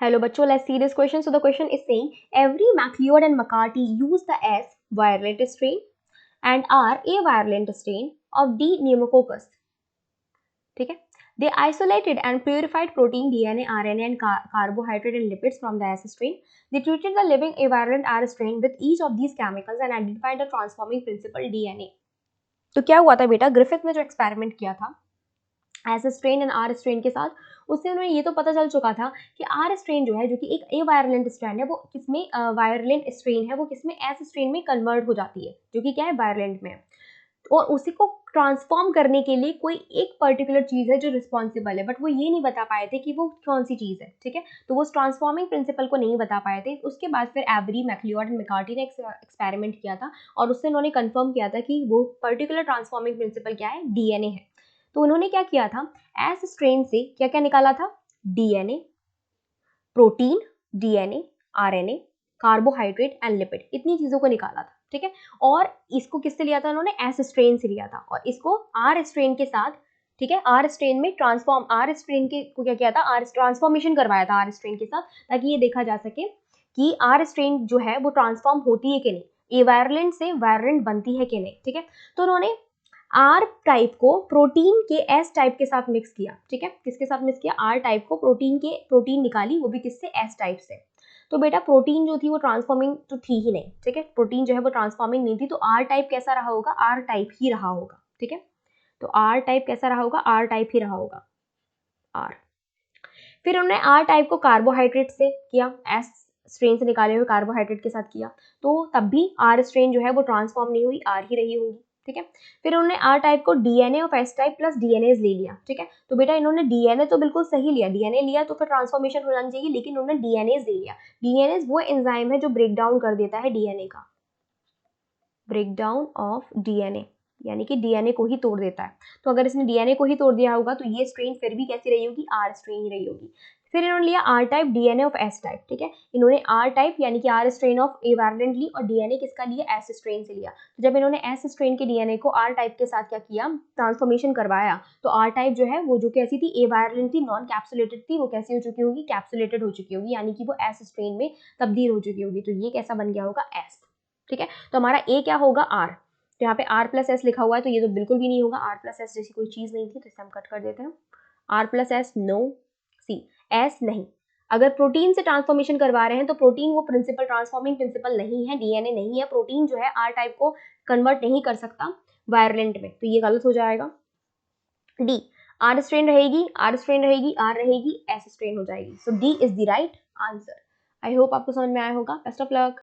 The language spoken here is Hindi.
Hello, bachcho, let's see this question. So the question is saying every MacLeod and McCarthy use the S virulent strain and R avirulent strain of D pneumococcus. ठीक है. They isolated and purified protein, DNA, RNA and carbohydrate and lipids from the S strain. They treated the living avirulent R strain with each of these chemicals and identified the transforming principle DNA. तो क्या हुआ था बेटा, ग्रिफिथ ने जो एक्सपेरिमेंट किया था S strain and R strain के साथ, उससे उन्हें ये तो पता चल चुका था कि आर स्ट्रेन जो है, जो कि एक ए वायरलेंट स्ट्रेन है, वो किसमें वायरलेंट स्ट्रेन है, वो किसमें एस स्ट्रेन में कन्वर्ट हो जाती है, जो कि क्या है, वायरलेंट में है. और उसी को ट्रांसफॉर्म करने के लिए कोई एक पर्टिकुलर चीज है जो रिस्पॉन्सिबल है, बट वो ये नहीं बता पाए थे कि वो कौन सी चीज है. ठीक है, तो वो ट्रांसफॉर्मिंग प्रिंसिपल को नहीं बता पाए थे. उसके बाद फिर एवरी, मैक्लियोड एंड मैककार्टी ने एक्सपेरिमेंट किया था और उससे उन्होंने कंफर्म किया था कि वो पर्टिकुलर ट्रांसफॉर्मिंग प्रिंसिपल क्या है, डीएनए है. तो उन्होंने क्या किया था, एस स्ट्रेन से क्या क्या निकाला था, DNA, protein, DNA, RNA, carbohydrate and lipid, इतनी चीजों को निकाला था. ठीक है, और इसको किससे लिया था उन्होंने, एस स्ट्रेन से लिया था, और इसको आर स्ट्रेन के साथ, ठीक है, आर स्ट्रेन में ट्रांसफॉर्म, आर स्ट्रेन के को क्या किया था, आर ट्रांसफॉर्मेशन करवाया था आर स्ट्रेन के साथ, ताकि ये देखा जा सके कि आर स्ट्रेन जो है वो ट्रांसफॉर्म होती है कि नहीं, ए वायरलेंट से वायरलेंट बनती है कि नहीं. ठीक है, तो उन्होंने आर टाइप को प्रोटीन के एस टाइप के साथ मिक्स किया. ठीक है, किसके साथ मिक्स किया, आर टाइप को प्रोटीन निकाली, वो भी किससे, एस टाइप से. तो बेटा प्रोटीन जो थी वो ट्रांसफॉर्मिंग तो थी ही नहीं. ठीक है, प्रोटीन जो है वो ट्रांसफॉर्मिंग नहीं थी, तो आर टाइप कैसा रहा होगा, आर टाइप ही रहा होगा. ठीक है, तो आर टाइप कैसा रहा होगा, आर टाइप ही रहा होगा, आर. फिर उन्होंने आर टाइप को कार्बोहाइड्रेट से किया, एस स्ट्रेन से निकाले हुए कार्बोहाइड्रेट के साथ किया, तो तब भी आर स्ट्रेन जो है वो ट्रांसफॉर्म नहीं हुई, आर ही रही होगी. ठीक है, फिर उन्होंने आर टाइप को DNA of S type plus DNA ले लिया. ठीक है, तो बेटा इन्होंने डीएनए तो बिल्कुल सही लिया, डीएनए लिया तो फिर ट्रांसफॉर्मेशन हो जानी चाहिए, लेकिन उन्होंने डीएनए ले लिया. डीएनए वो एंजाइम है जो ब्रेक डाउन कर देता है डीएनए का, ब्रेक डाउन ऑफ डीएनए, यानी कि डीएनए को ही तोड़ देता है. तो अगर इसने डीएनए को ही तोड़ दिया होगा तो ये स्ट्रेन फिर भी कैसी रही होगी, आर स्ट्रेन ही रही होगी. फिर इन्होंने लिया R type DNA of S type. ठीक है, इन्होंने आर टाइप यानी कि R strain of a virulent ली और डीएनए किसका लिया, एस स्ट्रेन से लिया. तो जब इन्होंने एस स्ट्रेन के डीएनए को आर टाइप के साथ क्या किया, ट्रांसफॉर्मेशन करवाया, तो आर टाइप जो है वो जो कैसी थी, ए वायरलेंट थी, नॉन कैप्सुलेटेड थी, वो कैसी हो चुकी होगी, कैप्सुलेटेड हो चुकी होगी, यानी कि वो एस स्ट्रेन में तब्दील हो चुकी होगी. तो ये कैसा बन गया होगा, एस. ठीक है, तो हमारा ए क्या होगा, आर. तो यहाँ पे आर प्लस एस लिखा हुआ है, तो ये तो बिल्कुल भी नहीं होगा, आर प्लस एस जैसी कोई चीज नहीं थी, तो इसे हम कट कर देते हैं. R plus S no, C S नहीं. अगर प्रोटीन से ट्रांसफॉर्मेशन करवा रहे हैं तो प्रोटीन वो प्रिंसिपल, ट्रांसफॉर्मिंग प्रिंसिपल नहीं है, डीएनए नहीं है. प्रोटीन जो है आर टाइप को कन्वर्ट नहीं कर सकता वायरलेंट में, तो ये गलत हो जाएगा. डी, आर स्ट्रेन रहेगी, आर स्ट्रेन रहेगी, आर रहेगी, एस स्ट्रेन हो जाएगी. So D is the right answer. I hope आपको समझ में आया होगा. Best of luck.